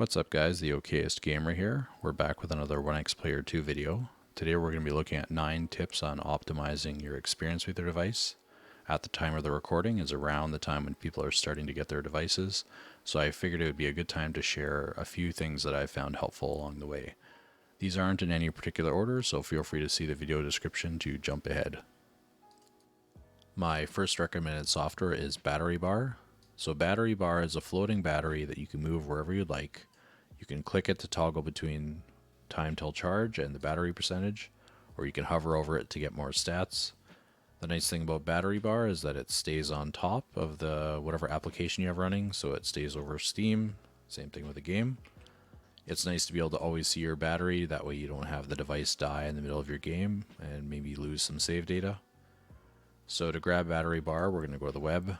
What's up guys, the okayest gamer here. We're back with another Onexplayer 2 video. Today we're going to be looking at 9 tips on optimizing your experience with your device. At the time of the recording is around the time when people are starting to get their devices, so I figured it would be a good time to share a few things that I found helpful along the way. These aren't in any particular order, so feel free to see the video description to jump ahead. My first recommended software is Battery Bar. So Battery Bar is a floating battery that you can move wherever you'd like. You can click it to toggle between time till charge and the battery percentage, or you can hover over it to get more stats. The nice thing about Battery Bar is that it stays on top of the whatever application you have running, so it stays over Steam. Same thing with the game. It's nice to be able to always see your battery, that way you don't have the device die in the middle of your game and maybe lose some save data. So to grab Battery Bar, we're going to go to the web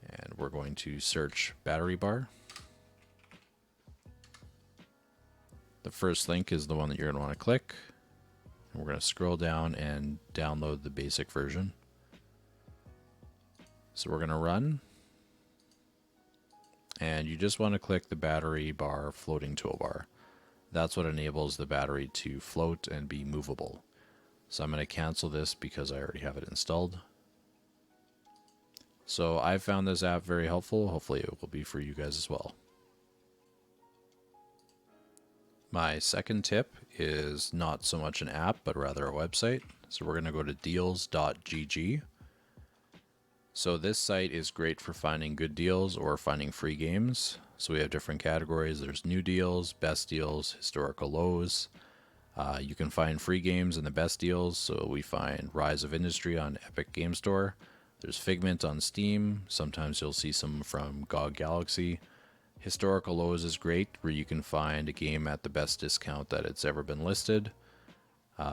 and we're going to search Battery Bar. The first link is the one that you're going to want to click. And we're going to scroll down and download the basic version. So we're going to run. And you just want to click the Battery Bar floating toolbar. That's what enables the battery to float and be movable. So I'm going to cancel this because I already have it installed. So I found this app very helpful. Hopefully it will be for you guys as well. My second tip is not so much an app, but rather a website. So we're going to go to deals.gg. So this site is great for finding good deals or finding free games. So we have different categories. There's new deals, best deals, historical lows. You can find free games in the best deals. So we find Rise of Industry on Epic Game Store. There's Figment on Steam. Sometimes you'll see some from GOG Galaxy. Historical lows is great, where you can find a game at the best discount that it's ever been listed.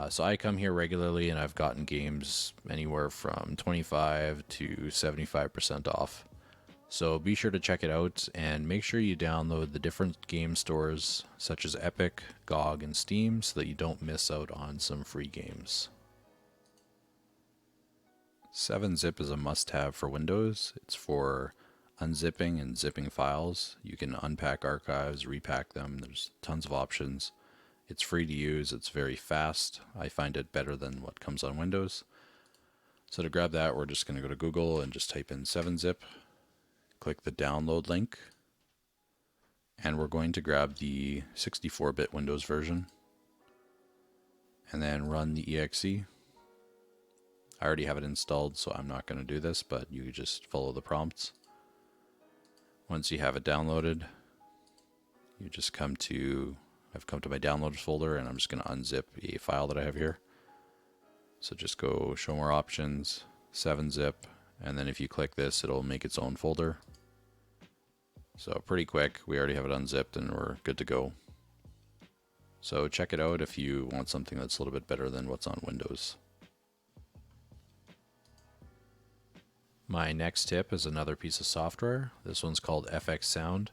So I come here regularly and I've gotten games anywhere from 25 to 75% off. So be sure to check it out and make sure you download the different game stores such as Epic, GOG, and Steam so that you don't miss out on some free games. 7-zip is a must-have for Windows. It's for unzipping and zipping files. You can unpack archives, repack them. There's tons of options. It's free to use. It's very fast. I find it better than what comes on Windows. So to grab that, we're just going to go to Google and just type in 7-zip. Click the download link. And we're going to grab the 64-bit Windows version. And then run the exe. I already have it installed, so I'm not going to do this, but you just follow the prompts. Once you have it downloaded, you just I've come to my downloads folder, and I'm just going to unzip a file that I have here. So just go show more options, 7-zip, and then if you click this, it'll make its own folder. So pretty quick, we already have it unzipped and we're good to go. So check it out if you want something that's a little bit better than what's on Windows. My next tip is another piece of software. This one's called FXSound.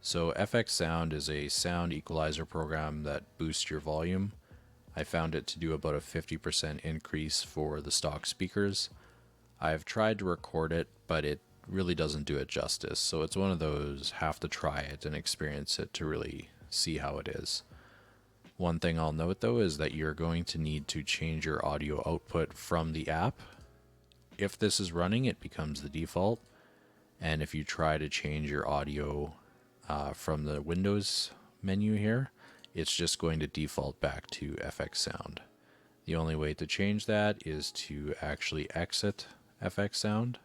So FXSound is a sound equalizer program that boosts your volume. I found it to do about a 50% increase for the stock speakers. I've tried to record it, but it really doesn't do it justice. So it's one of those have to try it and experience it to really see how it is. One thing I'll note though is that you're going to need to change your audio output from the app. If this is running, it becomes the default. And if you try to change your audio from the Windows menu here, it's just going to default back to FXSound. The only way to change that is to actually exit FXSound.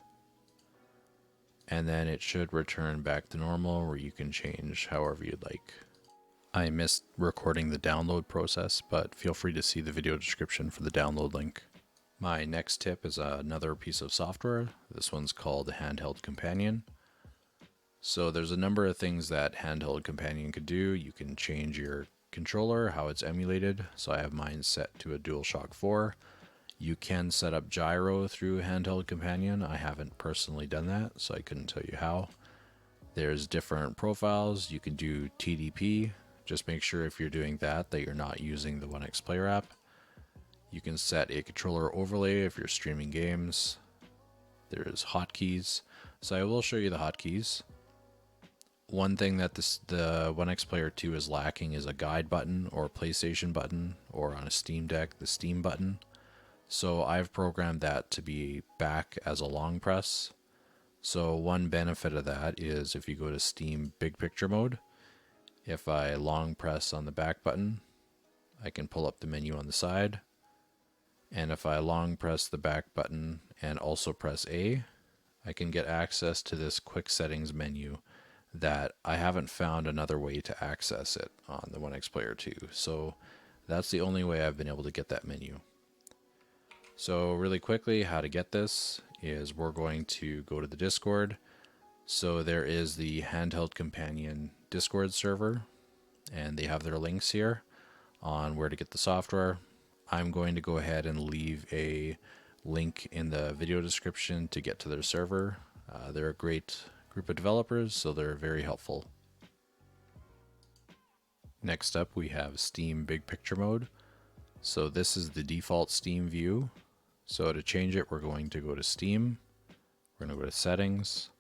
And then it should return back to normal where you can change however you'd like. I missed recording the download process, but feel free to see the video description for the download link. My next tip is another piece of software. This one's called Handheld Companion. So there's a number of things that Handheld Companion could do. You can change your controller, how it's emulated. So I have mine set to a DualShock 4. You can set up gyro through Handheld Companion. I haven't personally done that, so I couldn't tell you how. There's different profiles. You can do TDP. Just make sure if you're doing that you're not using the Onexplayer app. You can set a controller overlay if you're streaming games. There's hotkeys. So I will show you the hotkeys. One thing that the Onexplayer 2 is lacking is a guide button or PlayStation button, or on a Steam Deck, the Steam button. So I've programmed that to be back as a long press. So one benefit of that is if you go to Steam Big Picture mode, if I long press on the back button, I can pull up the menu on the side. And if I long press the back button and also press A, I can get access to this quick settings menu that I haven't found another way to access it on the Onexplayer 2. So that's the only way I've been able to get that menu. So really quickly, how to get this is we're going to go to the Discord. So there is the Handheld Companion Discord server, and they have their links here on where to get the software. I'm going to go ahead and leave a link in the video description to get to their server. They're a great group of developers, so they're very helpful. Next up, we have Steam Big Picture mode. So this is the default Steam view. So to change it, we're going to go to Steam. We're going to go to Settings.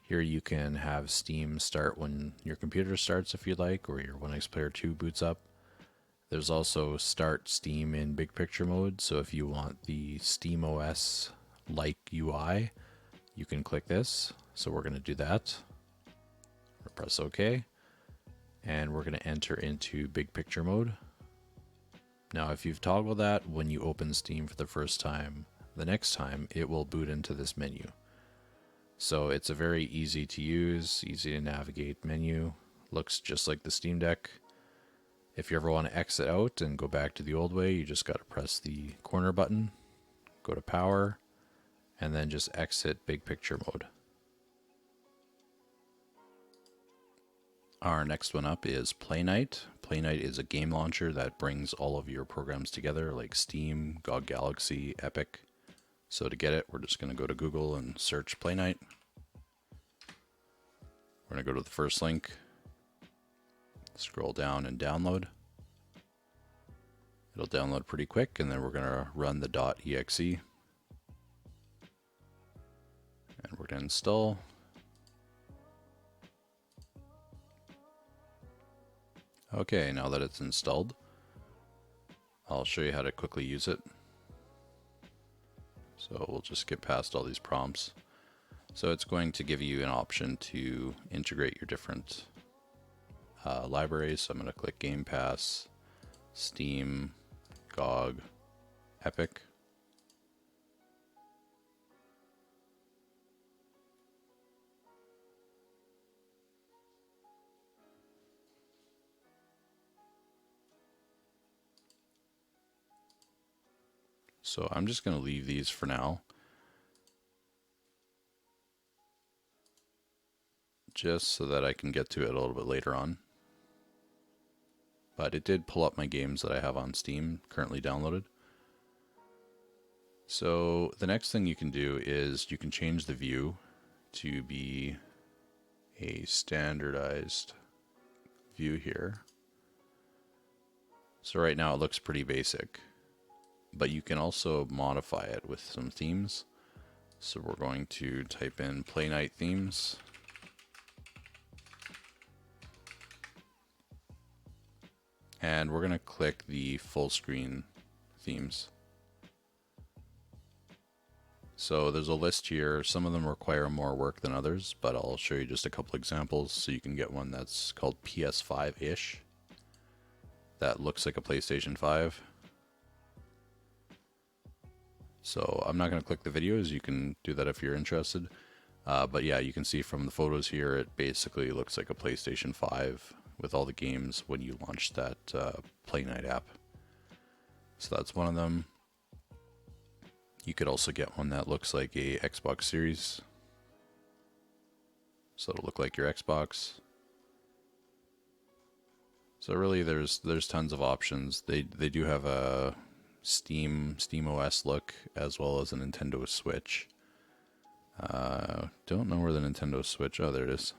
Here you can have Steam start when your computer starts if you'd like, or your Onexplayer 2 boots up. There's also Start Steam in Big Picture mode. So if you want the SteamOS-like UI, you can click this. So we're going to do that. We'll press OK. And we're going to enter into Big Picture mode. Now, if you've toggled that when you open Steam for the first time, the next time it will boot into this menu. So it's a very easy to use, easy to navigate menu. Looks just like the Steam Deck. If you ever want to exit out and go back to the old way, you just got to press the corner button, go to Power, and then just exit Big Picture mode. Our next one up is Playnite. Playnite is a game launcher that brings all of your programs together like Steam, GOG Galaxy, Epic. So to get it, we're just going to go to Google and search Playnite. We're going to go to the first link, scroll down and download. It'll download pretty quick, and then we're going to run the .exe. And we're going to install. Okay, now that it's installed, I'll show you how to quickly use it. So we'll just skip past all these prompts. So it's going to give you an option to integrate your different libraries. So I'm going to click Game Pass, Steam, GOG, Epic. So I'm just going to leave these for now, just so that I can get to it a little bit later on. But it did pull up my games that I have on Steam currently downloaded. So the next thing you can do is you can change the view to be a standardized view here. So right now it looks pretty basic, but you can also modify it with some themes. So we're going to type in Playnite themes. And we're going to click the full screen themes. So there's a list here. Some of them require more work than others, but I'll show you just a couple examples so you can get one that's called PS5-ish. That looks like a PlayStation 5. So I'm not going to click the videos. You can do that if you're interested. But yeah, you can see from the photos here, it basically looks like a PlayStation 5 with all the games when you launch that Playnite app. So that's one of them. You could also get one that looks like a Xbox Series. So it'll look like your Xbox. So really there's tons of options. They do have a SteamOS look as well as a Nintendo Switch. Don't know where the Nintendo Switch, oh there it is.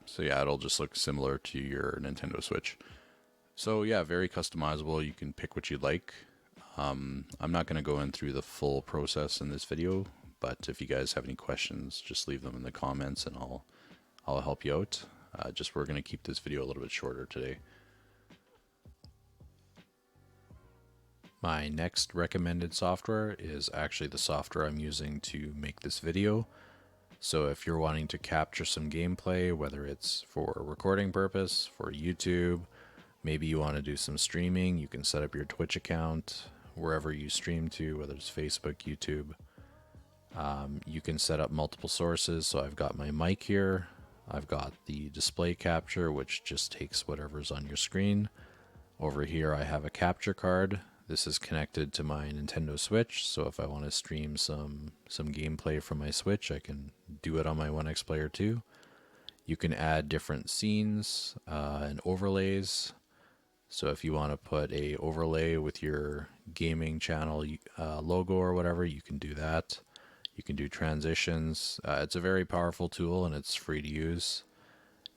So yeah, it'll just look similar to your Nintendo Switch. So yeah, very customizable. You can pick what you like. I'm not going to go in through the full process in this video, but if you guys have any questions, just leave them in the comments and I'll help you out. We're going to keep this video a little bit shorter today. My next recommended software is actually the software I'm using to make this video. So if you're wanting to capture some gameplay, whether it's for a recording purpose, for YouTube, maybe you want to do some streaming, you can set up your Twitch account wherever you stream to, whether it's Facebook, YouTube. You can set up multiple sources. So I've got my mic here. I've got the display capture, which just takes whatever's on your screen. Over here, I have a capture card. This is connected to my Nintendo Switch, so if I want to stream some gameplay from my Switch, I can do it on my Onexplayer too. You can add different scenes and overlays. So if you want to put a overlay with your gaming channel logo or whatever, you can do that. You can do transitions. It's a very powerful tool and it's free to use.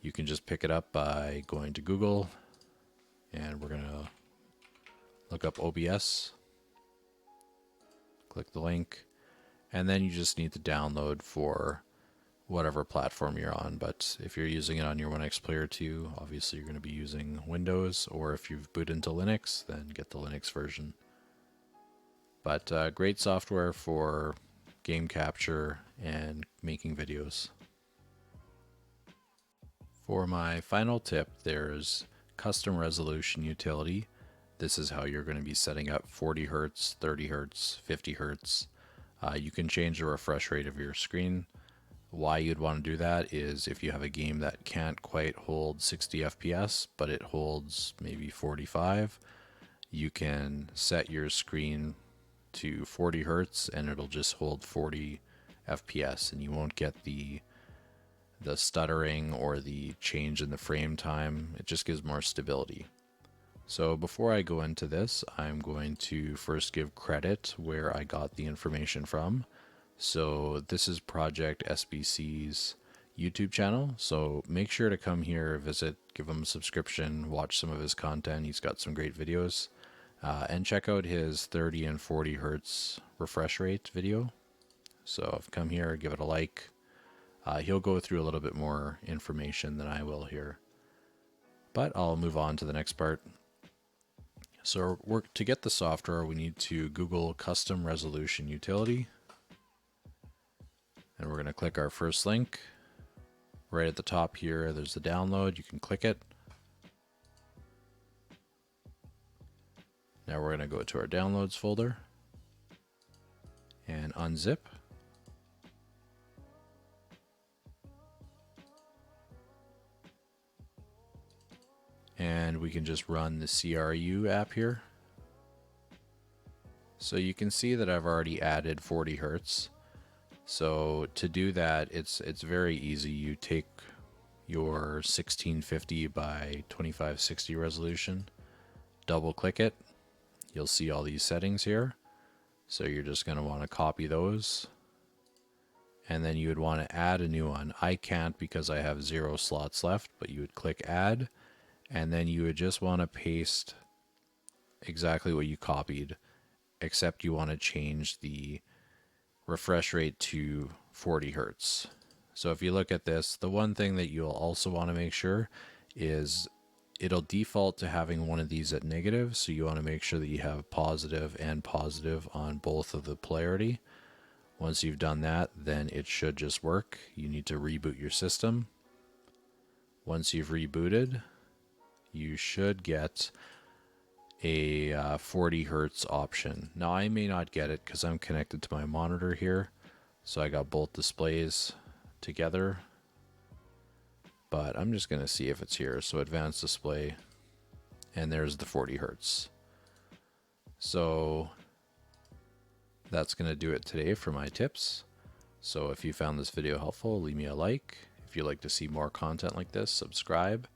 You can just pick it up by going to Google, and we're going to look up OBS, click the link, and then you just need to download for whatever platform you're on. But if you're using it on your Onexplayer 2, obviously you're going to be using Windows, or if you've booted into Linux, then get the Linux version. But great software for game capture and making videos. For my final tip, there's custom resolution utility. This is how you're going to be setting up 40 Hertz, 30 Hertz, 50 Hertz. You can change the refresh rate of your screen. Why you'd want to do that is if you have a game that can't quite hold 60 FPS, but it holds maybe 45, you can set your screen to 40 Hertz and it'll just hold 40 FPS, and you won't get the stuttering or the change in the frame time. It just gives more stability. So before I go into this, I'm going to first give credit where I got the information from. So this is Project SBC's YouTube channel. So make sure to come here, visit, give him a subscription, watch some of his content. He's got some great videos. And check out his 30 and 40 Hertz refresh rate video. So come here, give it a like. He'll go through a little bit more information than I will here. But I'll move on to the next part. So to get the software, we need to Google Custom Resolution Utility. And we're going to click our first link. Right at the top here, there's the download. You can click it. Now we're going to go to our downloads folder and unzip. And we can just run the CRU app here. So you can see that I've already added 40 Hertz. So to do that, it's very easy. You take your 1650 by 2560 resolution, double click it. You'll see all these settings here. So you're just going to want to copy those. And then you would want to add a new one. I can't because I have 0 slots left, but you would click add. And then you would just want to paste exactly what you copied, except you want to change the refresh rate to 40 Hertz. So if you look at this, the one thing that you'll also want to make sure is it'll default to having one of these at negative. So you want to make sure that you have positive and positive on both of the polarity. Once you've done that, then it should just work. You need to reboot your system. Once you've rebooted, you should get a 40 Hertz option. Now I may not get it because I'm connected to my monitor here. So I got both displays together. But I'm just going to see if it's here. So advanced display, and there's the 40 Hertz. So that's going to do it today for my tips. So if you found this video helpful, leave me a like. If you'd like to see more content like this, subscribe.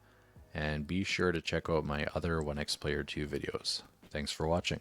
And be sure to check out my other Onexplayer 2 videos. Thanks for watching.